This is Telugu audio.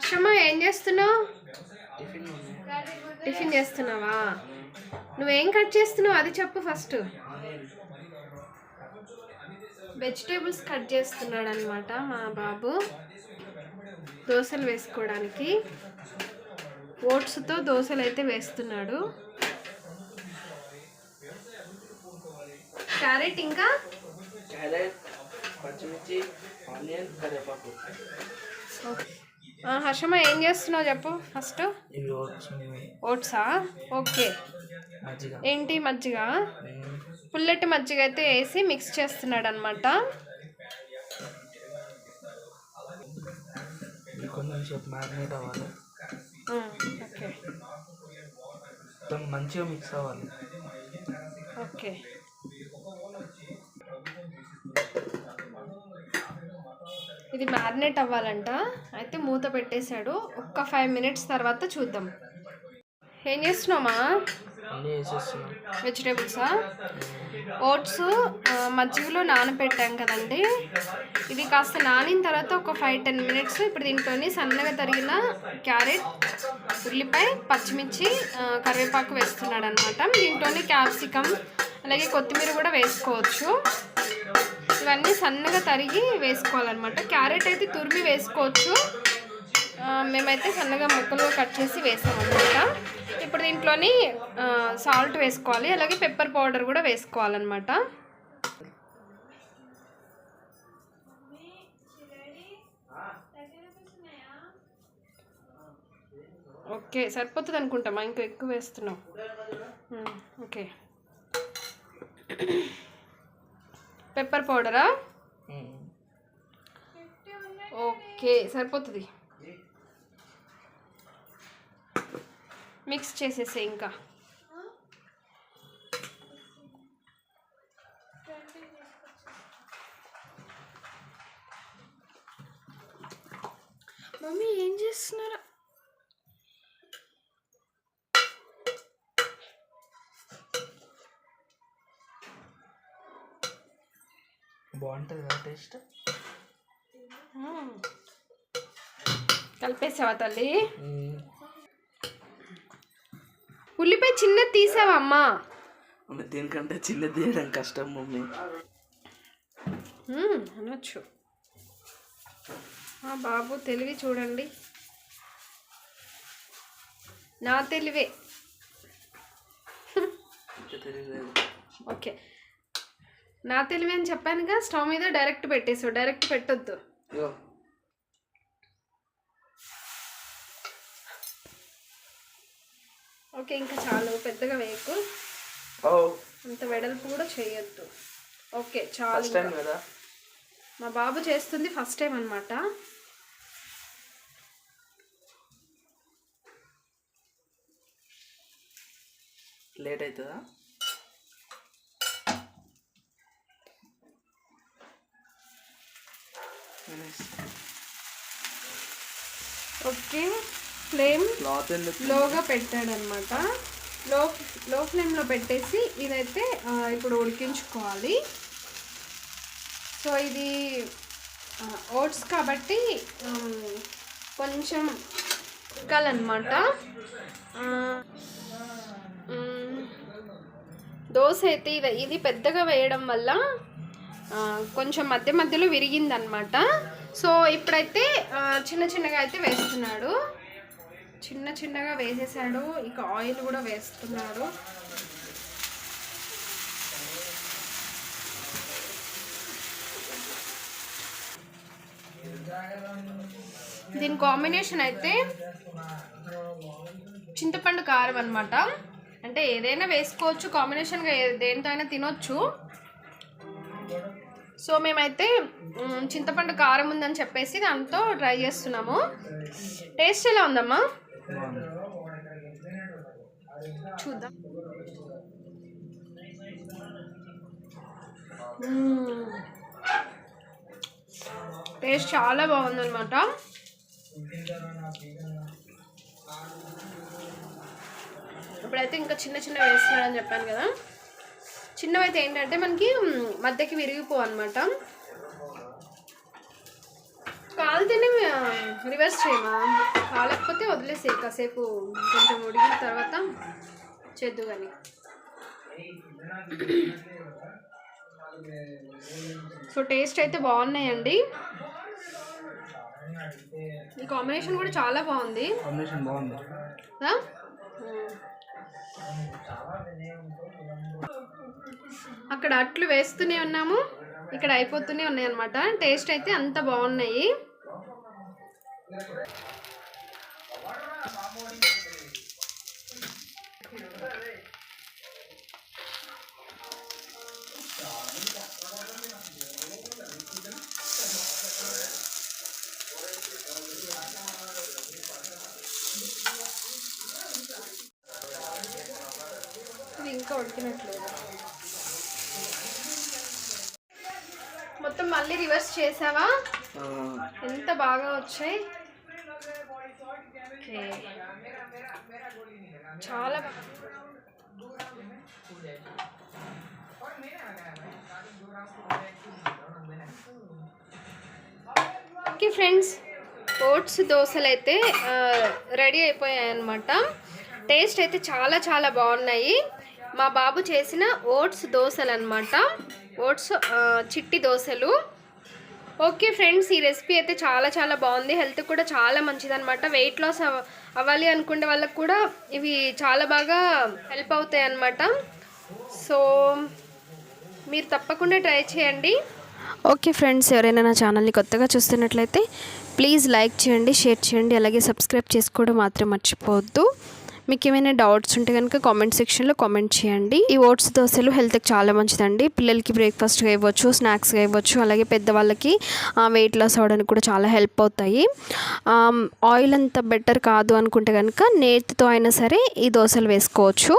క్షమ ఏం చేస్తున్నావు? టిఫిన్ చేస్తున్నావా? నువ్వేం కట్ చేస్తున్నావు అది చెప్పు ఫస్ట్. వెజిటేబుల్స్ కట్ చేస్తున్నాడు అనమాట మా బాబు, దోశలు వేసుకోవడానికి. ఓట్స్తో దోశలు అయితే వేస్తున్నాడు. క్యారెట్ ఇంకా పచ్చిమిర్చి, ఆనియన్, కరివేపాకు. హర్షమ ఏం చేస్తున్నావు చెప్పు ఫస్ట్. ఓట్సా? ఓకే. ఏంటి మజ్జిగ? పుల్లటి మజ్జిగ అయితే వేసి మిక్స్ చేస్తున్నాడు అనమాట. ఓకే, మంచిగా మిక్స్ అవ్వాలి. ఓకే. ఇది మ్యారినేట్ అవ్వాలంట. అయితే మూత పెట్టేశాడు. ఒక్క 5 మినిట్స్ తర్వాత చూద్దాం. ఏం చేస్తున్నామా? వెజిటేబుల్సా? ఓట్స్ మజ్జిగలో నానబెట్టాం కదండి. ఇది కాస్త నానిన తర్వాత ఒక 5-10 మినిట్స్ ఇప్పుడు దీంట్లోని సన్నగా తరిగిన క్యారెట్, ఉల్లిపాయ, పచ్చిమిర్చి, కరివేపాకు వేస్తున్నాడు అనమాట. దీంట్లోని క్యాప్సికమ్ అలాగే కొత్తిమీర కూడా వేసుకోవచ్చు. ఇవన్నీ సన్నగా తరిగి వేసుకోవాలన్నమాట. క్యారెట్ అయితే తురిమి వేసుకోవచ్చు, మేమైతే సన్నగా ముక్కలుగా కట్ చేసి వేసామన్నమాట. ఇప్పుడు దీంట్లోని సాల్ట్ వేసుకోవాలి, అలాగే పెప్పర్ పౌడర్ కూడా వేసుకోవాలన్నమాట. ఓకే, సరిపోతుంది అనుకుంటామా? ఇంకా ఎక్కువ వేస్తున్నాం. ఓకే, పెప్పర్ పౌడరా? ఓకే, సరిపోతుంది. మిక్స్ చేసేసే. ఇంకా మమ్మీ ఏం చేస్తున్నారా? బాగుంటుంది టేస్ట్. కలిపేసావా తల్లి? ఉల్లిపాయ చిన్నది తీసావా అమ్మా? దీనికంటే చిన్నది తీయడం కష్టం మమ్మీ. అనొచ్చు. బాబు తెలివి చూడండి, నా తెలివే. ఓకే, నా తెలివి అని చెప్పానుగా. స్టవ్ మీద డైరెక్ట్ పెట్టేసావు. డైరెక్ట్ పెట్టొద్దు. ఓకే, ఇంకా చాలు. పెద్దగా వేయకు, అంత వెడల్పు కూడా చేయొద్దు. ఓకే, చాలు. మా బాబు చేస్తుంది ఫస్ట్ టైం అనమాట. లేట్ అవుతుందా? ఓకే, ఫ్లేమ్ లోగా పెట్టాడనమాట. లో ఫ్లేమ్లో పెట్టేసి ఇదైతే ఇప్పుడు ఉడికించుకోవాలి. సో ఇది ఓట్స్ కాబట్టి కొంచెం ఉడకాలన్నమాట. దోశ అయితే ఇది పెద్దగా వేయడం వల్ల కొంచెం మధ్య మధ్యలో విరిగిందనమాట. సో ఇప్పుడైతే చిన్న చిన్నగా అయితే వేస్తున్నాడు. చిన్న చిన్నగా వేసేసాడు. ఇక ఆయిల్ కూడా వేస్తున్నాడు. దీని కాంబినేషన్ అయితే చింతపండు కారం అనమాట. అంటే ఏదైనా వేసుకోవచ్చు కాంబినేషన్గా, దేనితో అయినా తినొచ్చు. సో మేమైతే చింతపండు కారం ఉందని చెప్పేసి దాంతో ట్రై చేస్తున్నాము. టేస్ట్ ఎలా ఉందమ్మా? చూద్దాం. టేస్ట్ చాలా బాగుందన్నమాట. ఇప్పుడైతే ఇంకా చిన్న చిన్న వేస్తున్నాడని చెప్పాను కదా. చిన్నవైతే ఏంటంటే మనకి మధ్యకి విరిగిపో అనమాట. కాలితేనే రివర్స్ చేయమా, కాలకపోతే వదిలేసే కాసేపు కొంచెం ఉడికిన తర్వాత చేద్దు కానీ. సో టేస్ట్ అయితే బాగున్నాయండి. ఈ కాంబినేషన్ కూడా చాలా బాగుంది. అక్కడ అట్లు వేస్తూనే ఉన్నాము, ఇక్కడ అయిపోతూనే ఉన్నాయి అన్నమాట. టేస్ట్ అయితే అంత బాగున్నాయి. ఇంకా ఉడికినట్లేదు. మొత్తం మళ్ళీ రివర్స్ చేసావా? ఎంత బాగా వచ్చాయి. చాలా ఓకే ఫ్రెండ్స్, ఓట్స్ దోశలు అయితే రెడీ అయిపోయాయి అన్నమాట. టేస్ట్ అయితే చాలా చాలా బాగున్నాయి. మా బాబు చేసిన ఓట్స్ దోశలు అన్నమాట, ఓట్స్ చిట్టి దోశలు. ఓకే ఫ్రెండ్స్, ఈ రెసిపీ అయితే చాలా చాలా బాగుంది. హెల్త్ కూడా చాలా మంచిదన్నమాట. వెయిట్ లాస్ అవ్వాలి అనుకునే వాళ్ళకు కూడా ఇవి చాలా బాగా హెల్ప్ అవుతాయి అన్నమాట. సో మీరు తప్పకుండా ట్రై చేయండి. ఓకే ఫ్రెండ్స్, ఎవరైనా నా ఛానల్ని కొత్తగా చూస్తున్నట్లయితే ప్లీజ్ లైక్ చేయండి, షేర్ చేయండి, అలాగే సబ్స్క్రైబ్ చేసుకోవడం మాత్రం మర్చిపోవద్దు. మీకు ఏమైనా డౌట్స్ ఉంటే కనుక కామెంట్ సెక్షన్లో కామెంట్ చేయండి. ఈ ఓట్స్ దోశలు హెల్త్కి చాలా మంచిదండి. పిల్లలకి బ్రేక్ఫాస్ట్గా ఇవ్వచ్చు, స్నాక్స్గా ఇవ్వచ్చు, అలాగే పెద్దవాళ్ళకి వెయిట్ లాస్ అవ్వడానికి కూడా చాలా హెల్ప్ అవుతాయి. ఆయిల్ అంత బెటర్ కాదు అనుకుంటే కనుక నేతితో అయినా సరే ఈ దోశలు వేసుకోవచ్చు.